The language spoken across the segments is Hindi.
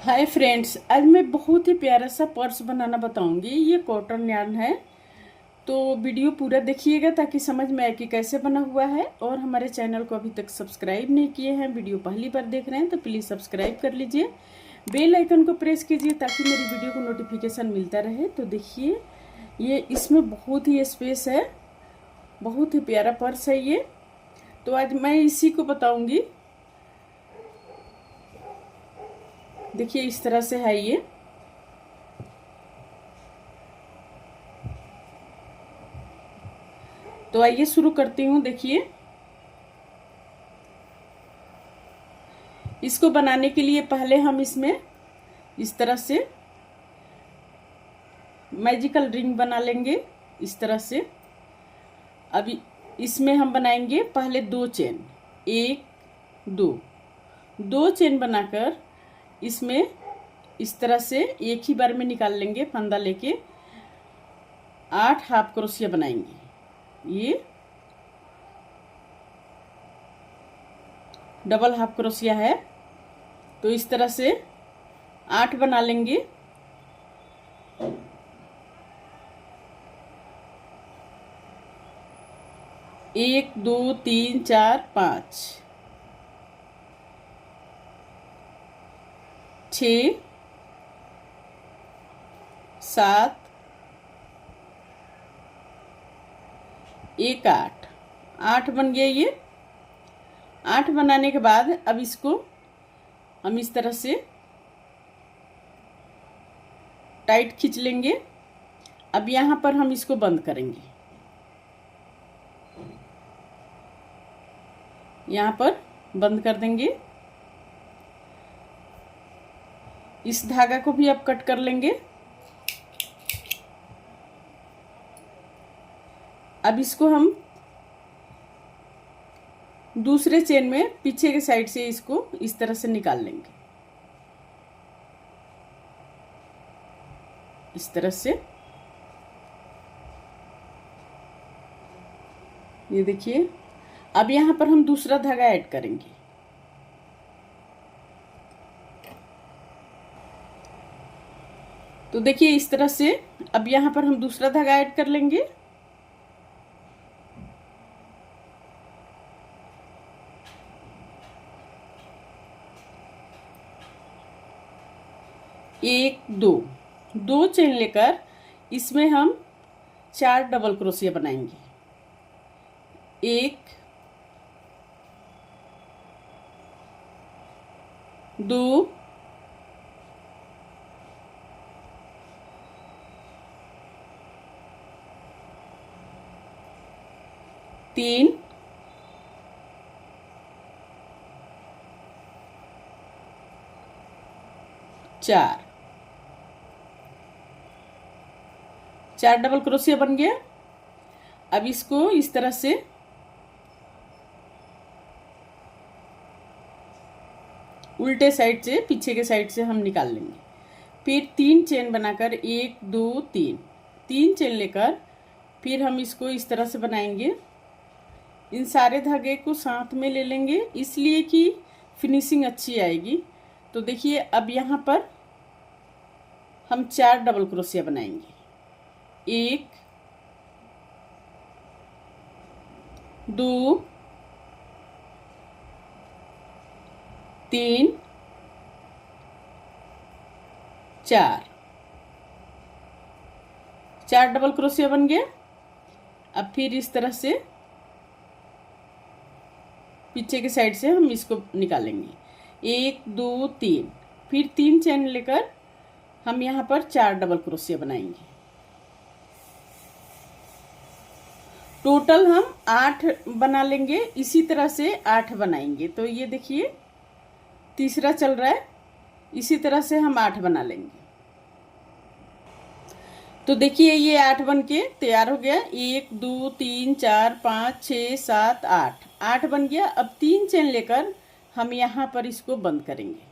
हाय फ्रेंड्स, आज मैं बहुत ही प्यारा सा पर्स बनाना बताऊंगी। ये कॉटन यार्न है। तो वीडियो पूरा देखिएगा ताकि समझ में आए कि कैसे बना हुआ है। और हमारे चैनल को अभी तक सब्सक्राइब नहीं किए हैं, वीडियो पहली बार देख रहे हैं तो प्लीज़ सब्सक्राइब कर लीजिए। बेल आइकन को प्रेस कीजिए ताकि मेरी वीडियो को नोटिफिकेशन मिलता रहे। तो देखिए, ये इसमें बहुत ही स्पेस है, बहुत ही प्यारा पर्स है ये। तो आज मैं इसी को बताऊंगी। देखिए, इस तरह से है ये। तो आइए शुरू करती हूँ। देखिए, इसको बनाने के लिए पहले हम इसमें इस तरह से मैजिकल रिंग बना लेंगे, इस तरह से। अभी इसमें हम बनाएंगे पहले 2 चेन, 1 2 चेन बनाकर इसमें इस तरह से एक ही बार में निकाल लेंगे। फंदा लेके 8 हाफ क्रोशिया बनाएंगे। ये डबल हाफ क्रोशिया है, तो इस तरह से 8 बना लेंगे। एक, दो, तीन, चार, 5, 6, 7, 1, 8। 8 बन गया ये। 8 बनाने के बाद अब इसको हम इस तरह से टाइट खींच लेंगे। अब यहाँ पर हम इसको बंद करेंगे, यहाँ पर बंद कर देंगे। इस धागा को भी अब कट कर लेंगे। अब इसको हम दूसरे चेन में पीछे के साइड से इसको इस तरह से निकाल लेंगे, इस तरह से। ये देखिए, अब यहाँ पर हम दूसरा धागा ऐड करेंगे। तो देखिए, इस तरह से अब यहाँ पर हम दूसरा धागा ऐड कर लेंगे। एक, दो चेन लेकर इसमें हम 4 डबल क्रोशिया बनाएंगे। 1, 2, 3, 4 डबल क्रोशिया बन गया। अब इसको इस तरह से उल्टे साइड से, पीछे के साइड से हम निकाल लेंगे। फिर 3 चेन बनाकर 1, 2, 3 चेन लेकर फिर हम इसको इस तरह से बनाएंगे। इन सारे धागे को साथ में ले लेंगे, इसलिए कि फिनिशिंग अच्छी आएगी। तो देखिए, अब यहाँ पर हम 4 डबल क्रोशिया बनाएंगे। 1, 2, 3, 4 डबल क्रोशिया बन गया। अब फिर इस तरह से पीछे के साइड से हम इसको निकालेंगे। 1, 2, 3, फिर 3 चेन लेकर हम यहाँ पर 4 डबल क्रोशिया बनाएंगे। टोटल हम 8 बना लेंगे। इसी तरह से 8 बनाएंगे। तो ये देखिए, तीसरा चल रहा है। इसी तरह से हम 8 बना लेंगे। तो देखिए, ये 8 बन के तैयार हो गया। 1, 2, 3, 4, 5, 6, 7, 8 8 बन गया। अब 3 चेन लेकर हम यहाँ पर इसको बंद करेंगे।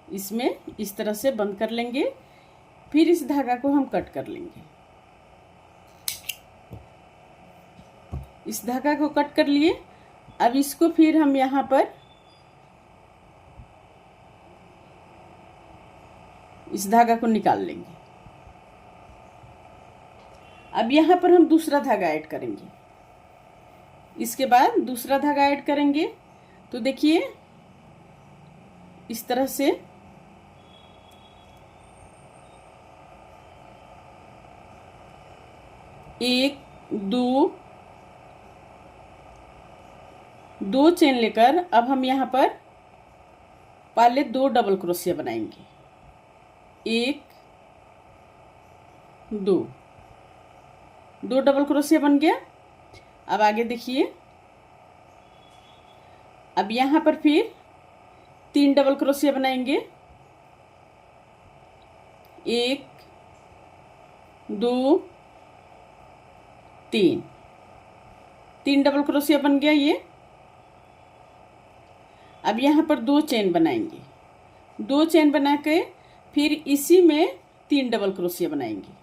इसमें इस तरह से बंद कर लेंगे। फिर इस धागा को हम कट कर लेंगे। इस धागा को कट कर लिए। अब इसको फिर हम यहाँ पर इस धागा को निकाल लेंगे। अब यहाँ पर हम दूसरा धागा ऐड करेंगे। इसके बाद दूसरा धागा ऐड करेंगे तो देखिए इस तरह से एक दो चेन लेकर अब हम यहाँ पर पहले 2 डबल क्रोशिया बनाएंगे। 1 2 डबल क्रोशिया बन गया। अब आगे देखिए, अब यहाँ पर फिर 3 डबल क्रोशिया बनाएंगे। 1 2 3 डबल क्रोशिया बन गया ये। अब यहाँ पर 2 चेन बनाएंगे। 2 चेन बना के फिर इसी में 3 डबल क्रोशिया बनाएंगे।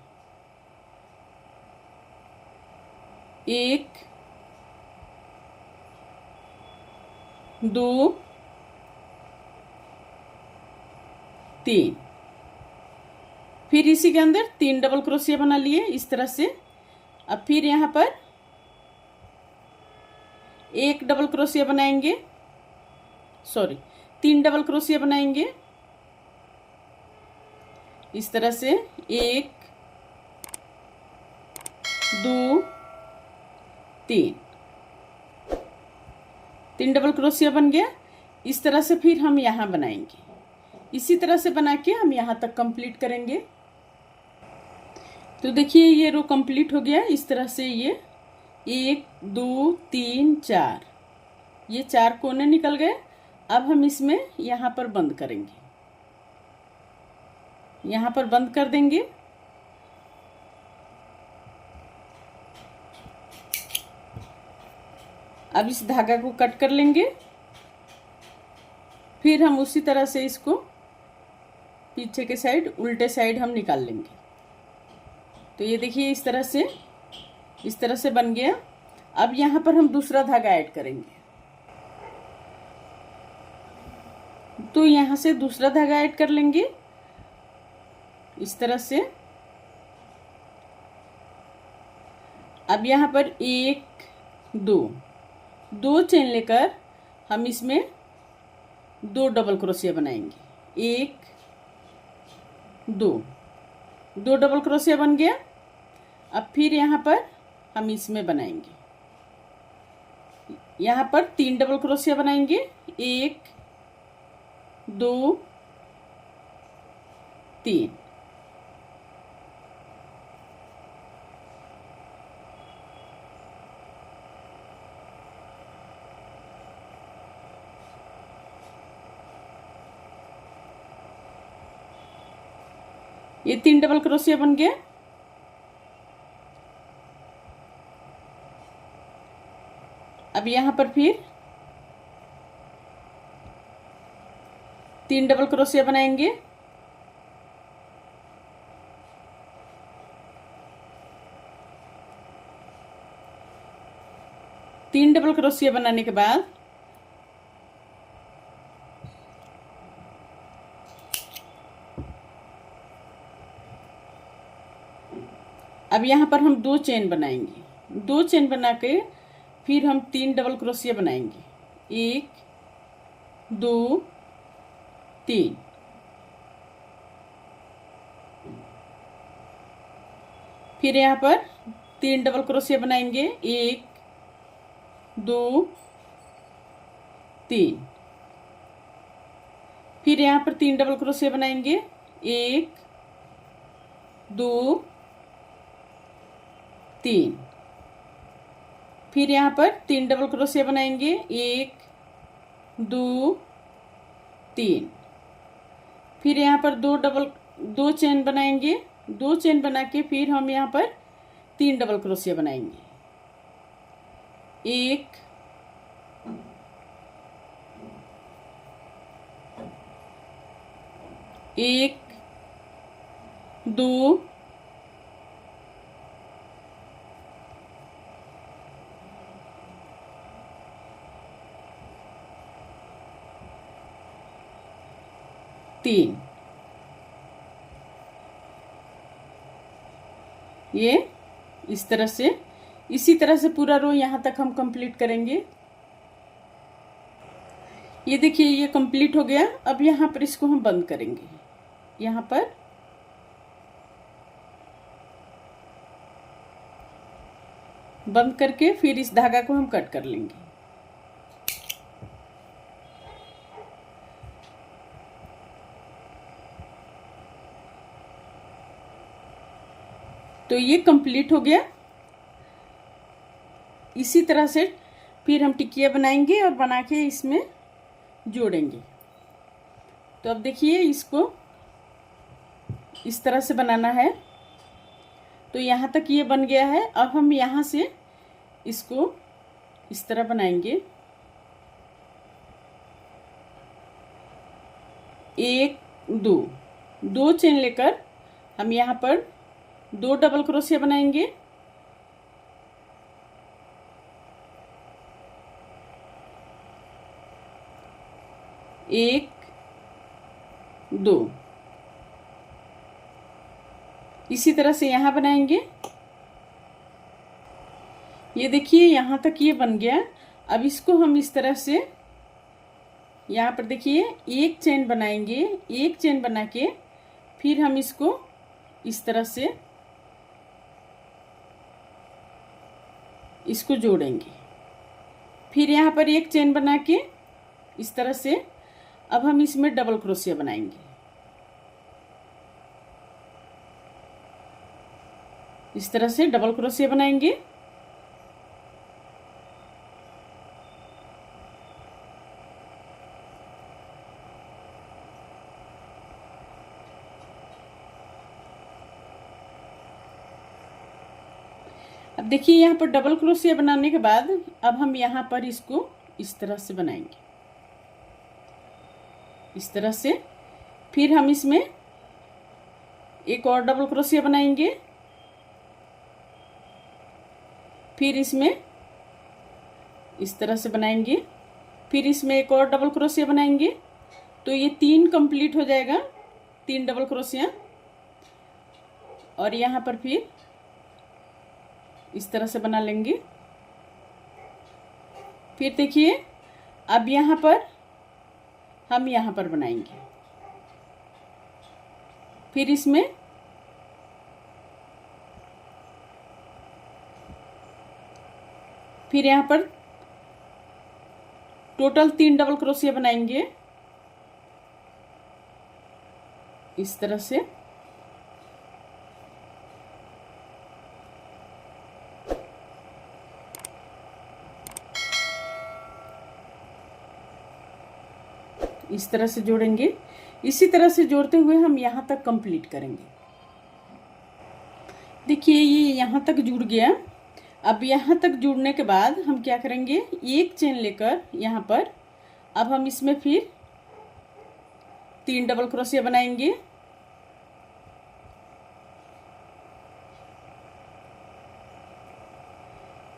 1 2 3, फिर इसी के अंदर 3 डबल क्रोशिया बना लिए इस तरह से। अब फिर यहाँ पर 1 डबल क्रोशिया बनाएंगे, 3 डबल क्रोशिया बनाएंगे इस तरह से। 1 2 3 डबल क्रोशिया बन गया। इस तरह से फिर हम यहाँ बनाएंगे। इसी तरह से बना के हम यहाँ तक कंप्लीट करेंगे। तो देखिए ये रो कंप्लीट हो गया। इस तरह से ये 1 2 3 4 ये 4 कोने निकल गए। अब हम इसमें यहाँ पर बंद करेंगे, यहाँ पर बंद कर देंगे। अब इस धागा को कट कर लेंगे। फिर हम उसी तरह से इसको पीछे के साइड उल्टे साइड हम निकाल लेंगे। तो ये देखिए इस तरह से बन गया। अब यहाँ पर हम दूसरा धागा ऐड करेंगे। तो यहाँ से दूसरा धागा ऐड कर लेंगे इस तरह से। अब यहाँ पर 1 2 चेन लेकर हम इसमें 2 डबल क्रोशिया बनाएंगे। 1 2 डबल क्रोशिया बन गया। अब फिर यहाँ पर हम इसमें बनाएंगे, यहाँ पर 3 डबल क्रोशिया बनाएंगे। 1 2 3, ये 3 डबल क्रोशिया बन गया। अब यहाँ पर फिर 3 डबल क्रोशिया बनाएंगे। तीन डबल क्रोशिया बनाने के बाद अब यहाँ पर हम 2 चेन बनाएंगे। 2 चेन बना के फिर हम 3 डबल क्रोशिया बनाएंगे। 1 2 3, फिर यहाँ पर 3 डबल क्रोशिया बनाएंगे। 1 2 3, फिर यहाँ पर 3 डबल क्रोशिया बनाएंगे। 1 2 3, फिर यहाँ पर 3 डबल क्रोशिया बनाएंगे। 1 2 3, फिर यहाँ पर 2 चेन बनाएंगे। 2 चेन बना के फिर हम यहाँ पर 3 डबल क्रोशिया बनाएंगे। 1 2 3, ये इस तरह से, इसी तरह से पूरा रो यहाँ तक हम कंप्लीट करेंगे। ये देखिए ये कंप्लीट हो गया। अब यहाँ पर इसको हम बंद करेंगे, यहाँ पर बंद करके फिर इस धागा को हम कट कर लेंगे। तो ये कंप्लीट हो गया। इसी तरह से फिर हम टिकिया बनाएंगे और बना के इसमें जोड़ेंगे। तो अब देखिए इसको इस तरह से बनाना है। तो यहाँ तक ये बन गया है। अब हम यहाँ से इसको इस तरह बनाएंगे। एक दो चेन लेकर हम यहाँ पर 2 डबल क्रोशिया बनाएंगे। एक, दो, इसी तरह से यहाँ बनाएंगे। ये देखिए यहाँ तक ये बन गया। अब इसको हम इस तरह से यहाँ पर देखिए एक चेन बनाएंगे। एक चेन बना के फिर हम इसको इस तरह से इसको जोड़ेंगे। फिर यहाँ पर एक चेन बना के इस तरह से अब हम इसमें डबल क्रोशिया बनाएंगे। इस तरह से डबल क्रोशिया बनाएंगे। अब देखिए यहाँ पर डबल क्रोशिया बनाने के बाद अब हम यहाँ पर इसको इस तरह से बनाएंगे, इस तरह से। फिर हम इसमें एक और डबल क्रोशिया बनाएंगे। फिर इसमें इस तरह से बनाएंगे। फिर इसमें एक और डबल क्रोशिया बनाएंगे। तो ये 3 कंप्लीट हो जाएगा, 3 डबल क्रोशिया। और यहाँ पर फिर इस तरह से बना लेंगे। फिर देखिए अब यहाँ पर हम यहाँ पर बनाएंगे। फिर इसमें फिर यहाँ पर टोटल 3 डबल क्रोशिया बनाएंगे इस तरह से। इस तरह से जोड़ेंगे। इसी तरह से जोड़ते हुए हम यहाँ तक कंप्लीट करेंगे। देखिए ये यहाँ तक जुड़ गया। अब यहाँ तक जुड़ने के बाद हम क्या करेंगे, एक चेन लेकर यहाँ पर अब हम इसमें फिर 3 डबल क्रोशिया बनाएंगे।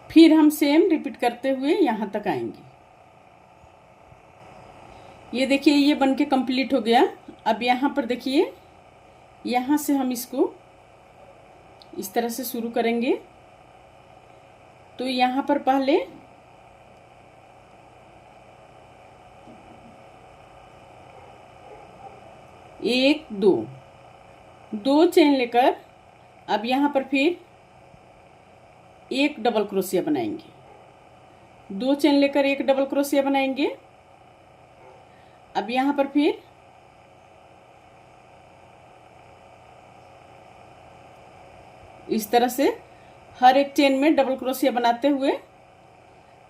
फिर हम सेम रिपीट करते हुए यहाँ तक आएंगे। ये देखिए ये बनके कंप्लीट हो गया। अब यहाँ पर देखिए यहाँ से हम इसको इस तरह से शुरू करेंगे। तो यहाँ पर पहले एक, दो चेन लेकर अब यहाँ पर फिर एक डबल क्रोशिया बनाएंगे। 2 चेन लेकर एक डबल क्रोशिया बनाएंगे। अब यहाँ पर फिर इस तरह से हर एक चेन में डबल क्रोशिया बनाते हुए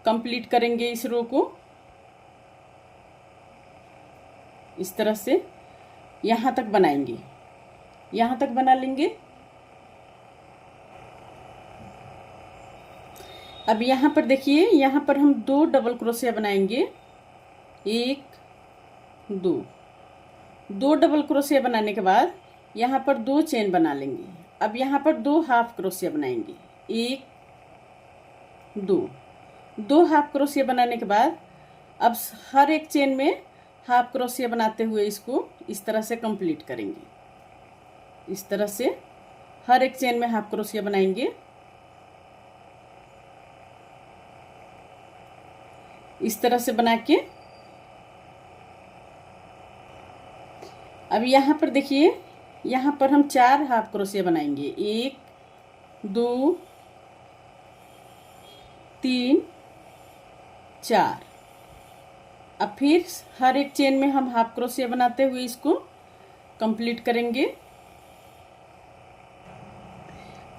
कंप्लीट करेंगे इस रो को। इस तरह से यहाँ तक बनाएंगे, यहाँ तक बना लेंगे। अब यहाँ पर देखिए यहाँ पर हम 2 डबल क्रोशिया बनाएंगे। 1, 2 डबल क्रोशिया बनाने के बाद यहाँ पर 2 चेन बना लेंगे। अब यहाँ पर 2 हाफ क्रोशिया बनाएंगे। 1, 2 हाफ क्रोशिया बनाने के बाद अब हर एक चेन में हाफ क्रोशिया बनाते हुए इसको इस तरह से कंप्लीट करेंगे। इस तरह से हर एक चेन में हाफ क्रोशिया बनाएंगे। इस तरह से बना के अब यहाँ पर देखिए, यहाँ पर हम 4 हाफ क्रोशिया बनाएंगे। 1 2 3 4। अब फिर हर एक चेन में हम हाफ क्रोशिया बनाते हुए इसको कंप्लीट करेंगे।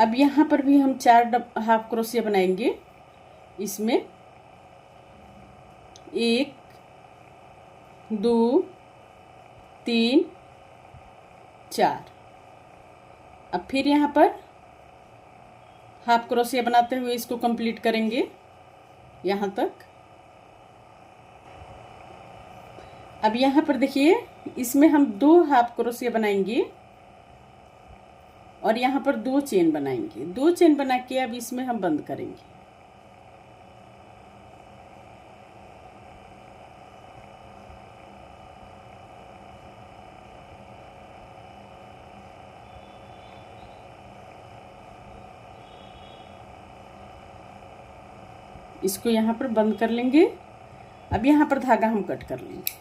अब यहाँ पर भी हम 4 हाफ क्रोशिया बनाएंगे। इसमें 1 2 3 4। अब फिर यहाँ पर हाफ क्रोशिया बनाते हुए इसको कंप्लीट करेंगे यहाँ तक। अब यहाँ पर देखिए, इसमें हम 2 हाफ क्रोशिया बनाएंगे और यहाँ पर 2 चेन बनाएंगे। 2 चेन बना के अब इसमें हम बंद करेंगे। इसको यहाँ पर बंद कर लेंगे। अब यहाँ पर धागा हम कट कर लेंगे।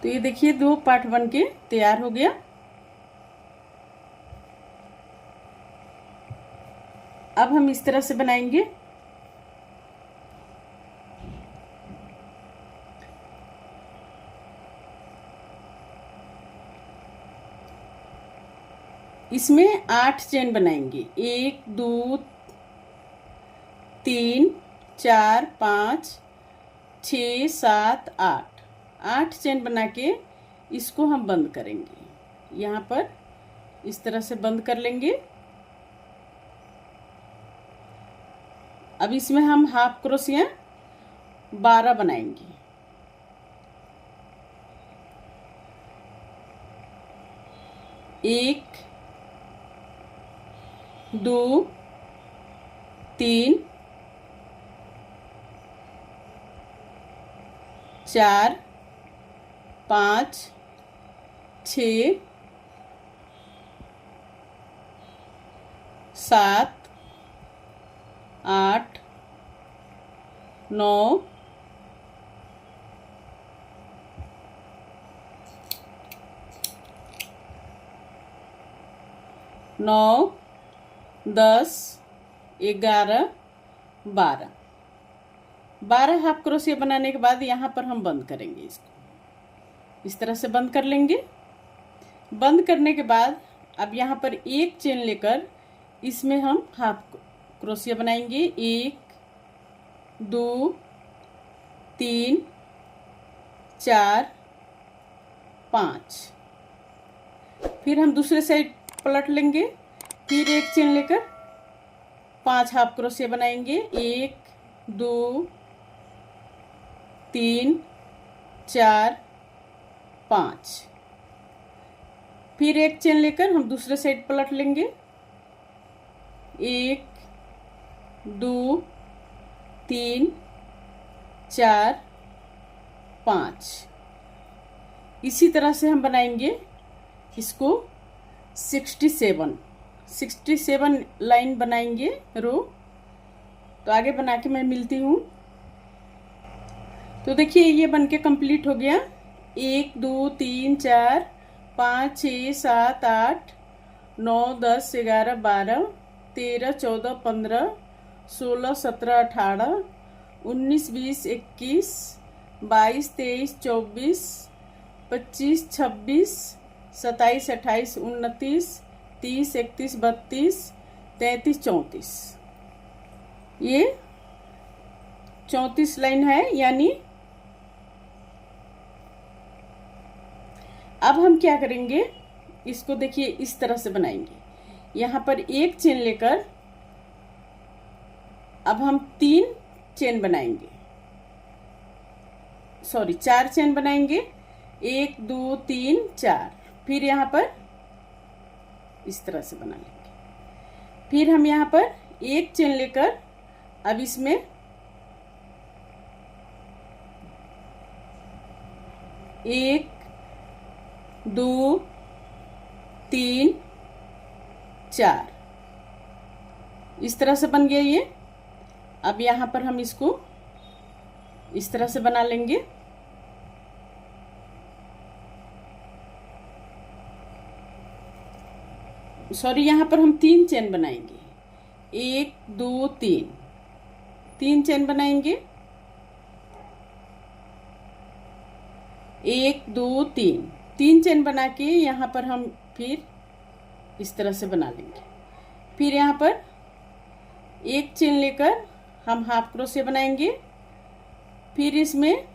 तो ये देखिए 2 पार्ट बन के तैयार हो गया। अब हम इस तरह से बनाएंगे। इसमें 8 चेन बनाएंगे। 1 2 3 4 5 6 7 8। 8 चेन बना के इसको हम बंद करेंगे। यहाँ पर इस तरह से बंद कर लेंगे। अब इसमें हम हाफ क्रोशिया 12 बनाएंगे। 1 2 3 4 5 6 7 8 9 9 10 11 12। 12 हाफ क्रोशिया बनाने के बाद यहाँ पर हम बंद करेंगे। इसको इस तरह से बंद कर लेंगे। बंद करने के बाद अब यहाँ पर एक चेन लेकर इसमें हम हाफ क्रोशिया बनाएंगे। 1 2 3 4 5। फिर हम दूसरे साइड पलट लेंगे। फिर एक चेन लेकर 5 हाफ क्रोशिया बनाएंगे। 1 2 3 4 5। फिर एक चेन लेकर हम दूसरे साइड पलट लेंगे। 1 2 3 4 5। इसी तरह से हम बनाएंगे इसको 67 लाइन बनाएंगे रो। तो आगे बना के मैं मिलती हूँ। तो देखिए ये बनके कंप्लीट हो गया। 1 2 3 4 5 6 7 8 9 10 11 12 13 14 15 16 17 18 19 20 21 22 23 24 25 26 27 28 29 30 31 32 33 34। ये 34 लाइन है। यानी अब हम क्या करेंगे, इसको देखिए इस तरह से बनाएंगे। यहाँ पर एक चेन लेकर अब हम 3 चेन बनाएंगे, सॉरी 4 चेन बनाएंगे। 1 2 3 4। फिर यहाँ पर इस तरह से बना लेंगे। फिर हम यहाँ पर एक चेन लेकर अब इसमें एक, दो, तीन, चार, इस तरह से बन गया ये। अब यहाँ पर हम इसको इस तरह से बना लेंगे। सॉरी, यहाँ पर हम 3 चेन बनाएंगे। 1, 2, 3, 3 चेन बनाएंगे। 1, 2, 3, 3 चेन बना के यहाँ पर हम फिर इस तरह से बना लेंगे। फिर यहाँ पर एक चेन लेकर हम हाफ क्रोशिया बनाएंगे। फिर इसमें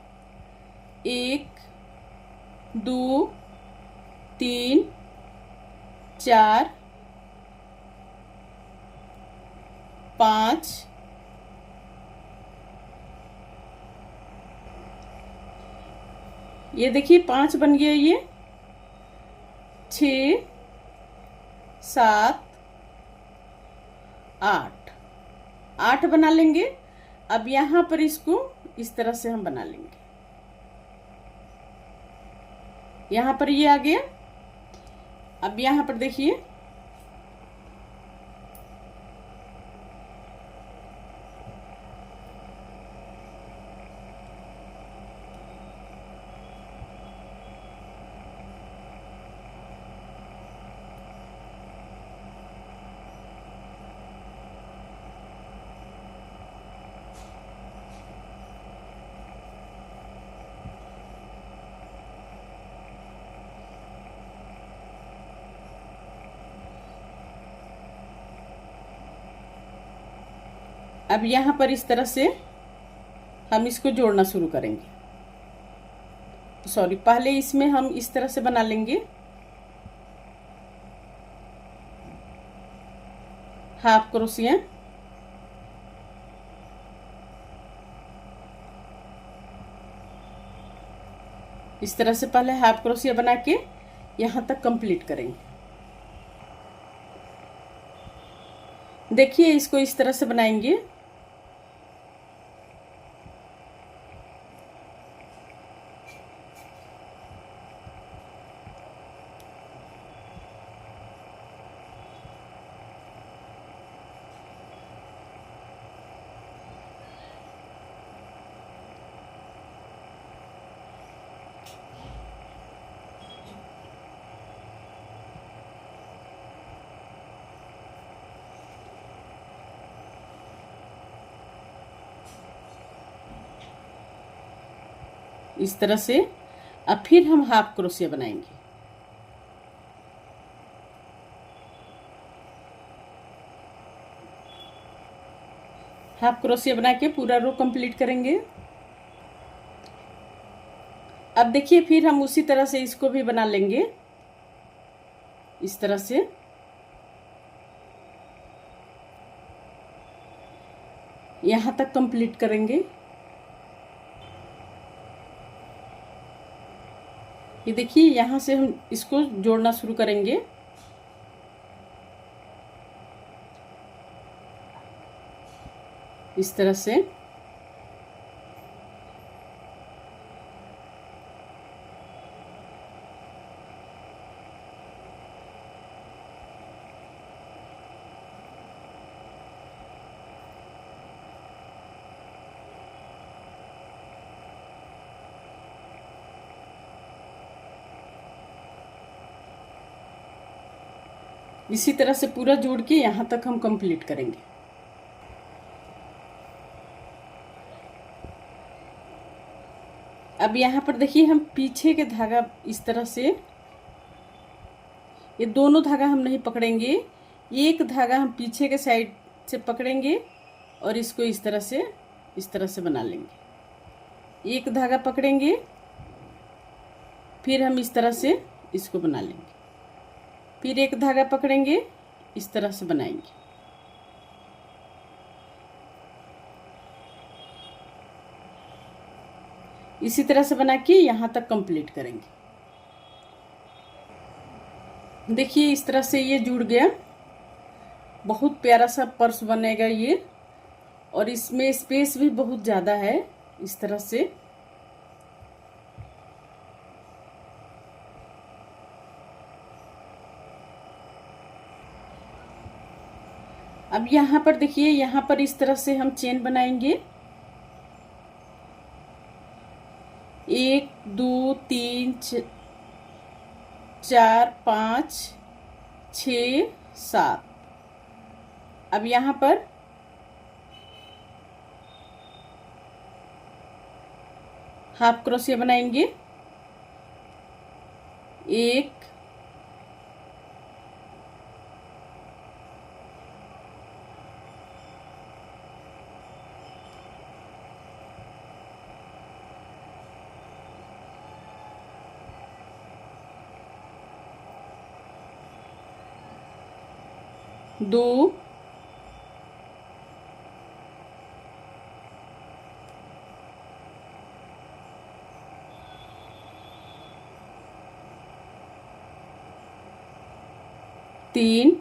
1, 2, 3, 4, 5, ये देखिए 5 बन गया। ये 6, 7, 8, 8 बना लेंगे। अब यहाँ पर इसको इस तरह से हम बना लेंगे। यहाँ पर ये आ गया। अब यहाँ पर देखिए अब यहाँ पर इस तरह से हम इसको जोड़ना शुरू करेंगे। सॉरी, पहले इसमें हम इस तरह से बना लेंगे। हाफ क्रोशिया, इस तरह से पहले हाफ क्रोशिया बना के यहाँ तक कंप्लीट करेंगे। देखिए इसको इस तरह से बनाएंगे। इस तरह से अब फिर हम हाफ क्रोशिया बनाएंगे। हाफ क्रोशिया बना के पूरा रो कंप्लीट करेंगे। अब देखिए फिर हम उसी तरह से इसको भी बना लेंगे। इस तरह से यहाँ तक कंप्लीट करेंगे। ये देखिए यहाँ से हम इसको जोड़ना शुरू करेंगे। इस तरह से इसी तरह से पूरा जोड़ के यहाँ तक हम कंप्लीट करेंगे। अब यहाँ पर देखिए हम पीछे के धागा इस तरह से, ये दोनों धागा हम नहीं पकड़ेंगे, एक धागा हम पीछे के साइड से पकड़ेंगे और इसको इस तरह से बना लेंगे। एक धागा पकड़ेंगे, फिर हम इस तरह से इसको बना लेंगे, फिर एक धागा पकड़ेंगे, इस तरह से बनाएंगे। इसी तरह से बना के यहाँ तक कंप्लीट करेंगे। देखिए इस तरह से ये जुड़ गया। बहुत प्यारा सा पर्स बनेगा ये, और इसमें स्पेस भी बहुत ज़्यादा है इस तरह से। अब यहाँ पर देखिए, यहाँ पर इस तरह से हम चेन बनाएंगे। 1 2 3 4 5 6 7। अब यहाँ पर हाफ क्रोशिया बनाएंगे। 1 2 3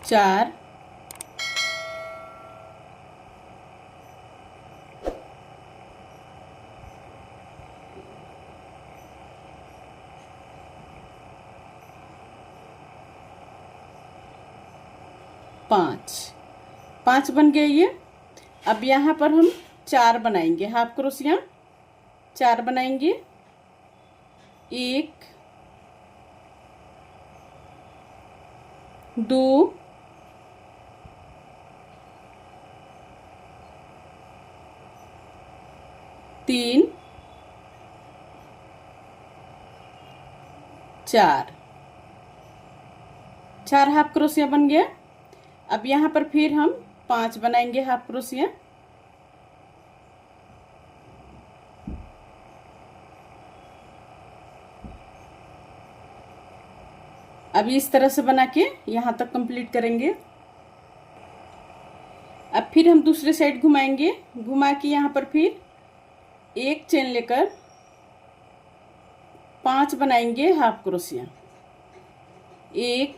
4 5 बन गए ये। अब यहाँ पर हम 4 बनाएंगे हाफ क्रोशिया। 4 बनाएंगे। 1 2 3 4। 4 हाफ क्रोशिया बन गया। अब यहाँ पर फिर हम 5 बनाएंगे हाफ क्रोशिया। अब इस तरह से बना के यहाँ तक कंप्लीट करेंगे। अब फिर हम दूसरे साइड घुमाएंगे। घुमा के यहाँ पर फिर एक चेन लेकर 5 बनाएंगे हाफ क्रोशिया। 1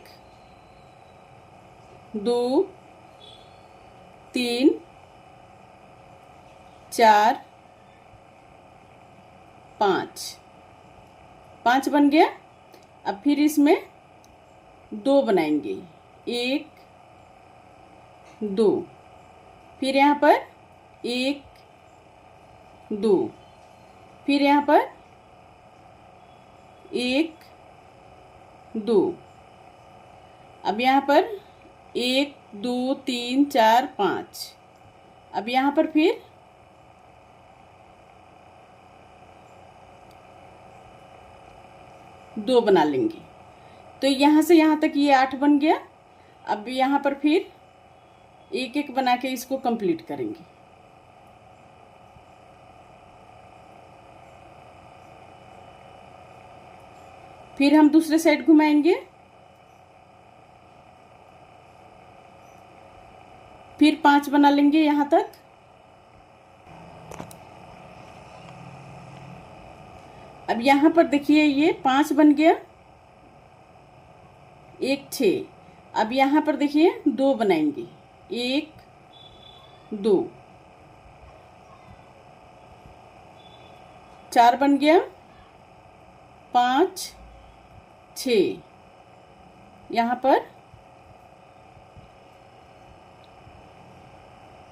2 3 4 5 बन गया। अब फिर इसमें 2 बनाएंगे। 1 2, फिर यहाँ पर 1 2, फिर यहाँ पर 1 2। अब यहाँ पर 1 2 3 4 5। अब यहाँ पर फिर 2 बना लेंगे। तो यहाँ से यहाँ तक ये 8 बन गया। अब यहाँ पर फिर एक एक बना के इसको कंप्लीट करेंगे। फिर हम दूसरे साइड घुमाएंगे। फिर 5 बना लेंगे यहाँ तक। अब यहाँ पर देखिए ये 5 बन गया। 1 6। अब यहाँ पर देखिए 2 बनाएंगे। 1 2, 4 बन गया। 5 6, यहाँ पर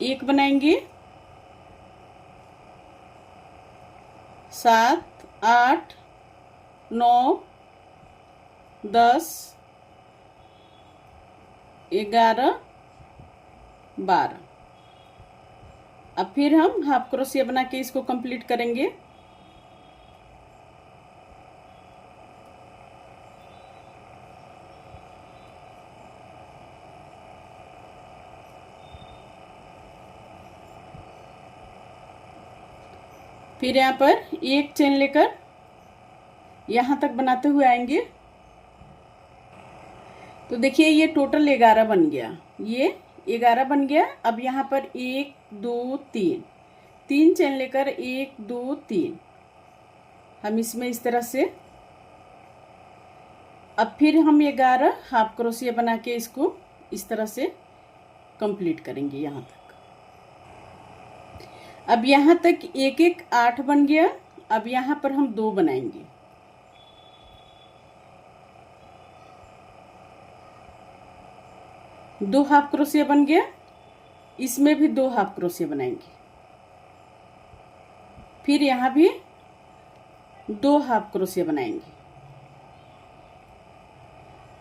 1 बनाएंगे। 7 8 9 10 11 12। अब फिर हम हाफ क्रोशिया बना के इसको कंप्लीट करेंगे। फिर यहाँ पर एक चेन लेकर यहाँ तक बनाते हुए आएंगे। तो देखिए ये टोटल 11 बन गया। ये 11 बन गया। अब यहाँ पर 1 2 3 3 चेन लेकर 1 2 3 हम इसमें इस तरह से, अब फिर हम 11 हाफ क्रोशिया बना के इसको इस तरह से कंप्लीट करेंगे यहाँ तक। अब यहाँ तक 1 1 8 बन गया। अब यहाँ पर हम 2 बनाएंगे, दो हाफ क्रोशिया बन गया। इसमें भी 2 हाफ क्रोशिया बनाएंगे, फिर यहाँ भी 2 हाफ क्रोशिया बनाएंगे।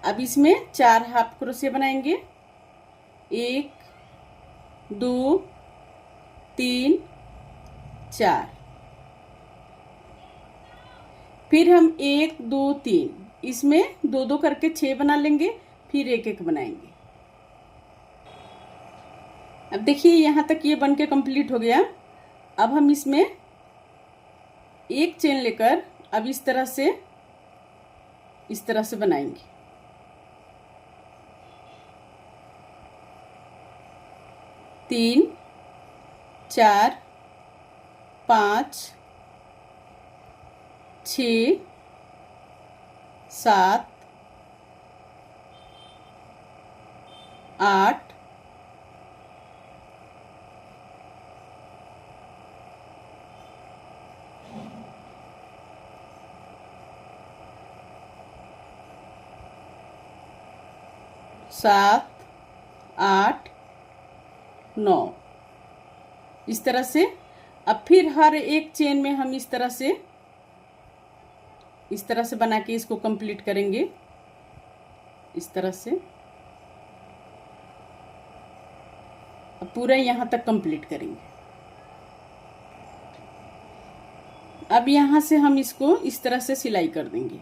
अब इसमें 4 हाफ क्रोशिया बनाएंगे, 1 2 3 4। फिर हम 1 2 3 इसमें 2 2 करके 6 बना लेंगे, फिर 1 1 बनाएंगे। अब देखिए यहाँ तक ये बन के कंप्लीट हो गया। अब हम इसमें एक चेन लेकर अब इस तरह से बनाएंगे। तीन 4 5 6 7 8 7 8 9 इस तरह से। अब फिर हर एक चेन में हम इस तरह से बना के इसको कंप्लीट करेंगे, इस तरह से। अब पूरा यहाँ तक कंप्लीट करेंगे। अब यहाँ से हम इसको इस तरह से सिलाई कर देंगे।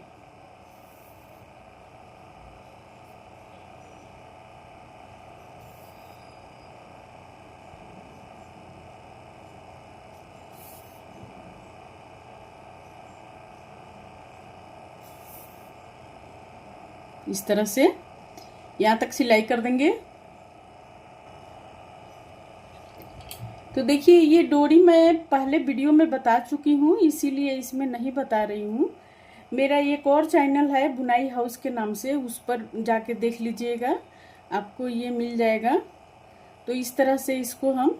इस तरह से यहाँ तक सिलाई कर देंगे। तो देखिए ये डोरी मैं पहले वीडियो में बता चुकी हूँ, इसीलिए इसमें नहीं बता रही हूँ। मेरा एक और चैनल है बुनाई हाउस के नाम से, उस पर जाके देख लीजिएगा, आपको ये मिल जाएगा। तो इस तरह से इसको हम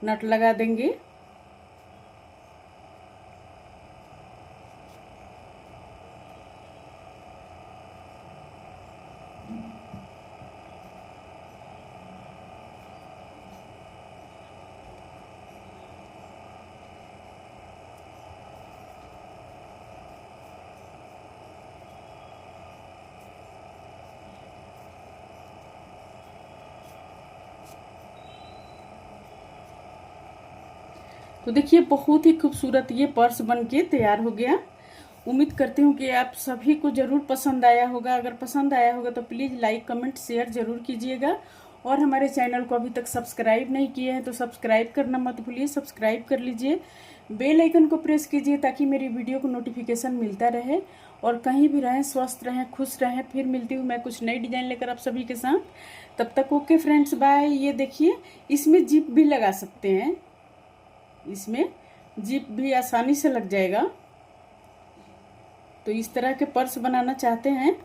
नट लगा देंगे। तो देखिए बहुत ही खूबसूरत ये पर्स बनके तैयार हो गया। उम्मीद करती हूँ कि आप सभी को ज़रूर पसंद आया होगा। अगर पसंद आया होगा तो प्लीज़ लाइक कमेंट शेयर ज़रूर कीजिएगा, और हमारे चैनल को अभी तक सब्सक्राइब नहीं किए हैं तो सब्सक्राइब करना मत भूलिए, सब्सक्राइब कर लीजिए। बेल आइकन को प्रेस कीजिए ताकि मेरी वीडियो को नोटिफिकेशन मिलता रहे। और कहीं भी रहें, स्वस्थ रहें, खुश रहें। फिर मिलती हूँ मैं कुछ नई डिज़ाइन लेकर आप सभी के साथ। तब तक ओके फ्रेंड्स, बाय। ये देखिए इसमें जिप भी लगा सकते हैं, इसमें जिप भी आसानी से लग जाएगा। तो इस तरह के पर्स बनाना चाहते हैं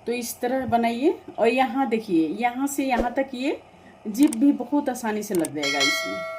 तो इस तरह बनाइए। और यहाँ देखिए यहाँ से यहाँ तक ये जिप भी बहुत आसानी से लग जाएगा इसमें।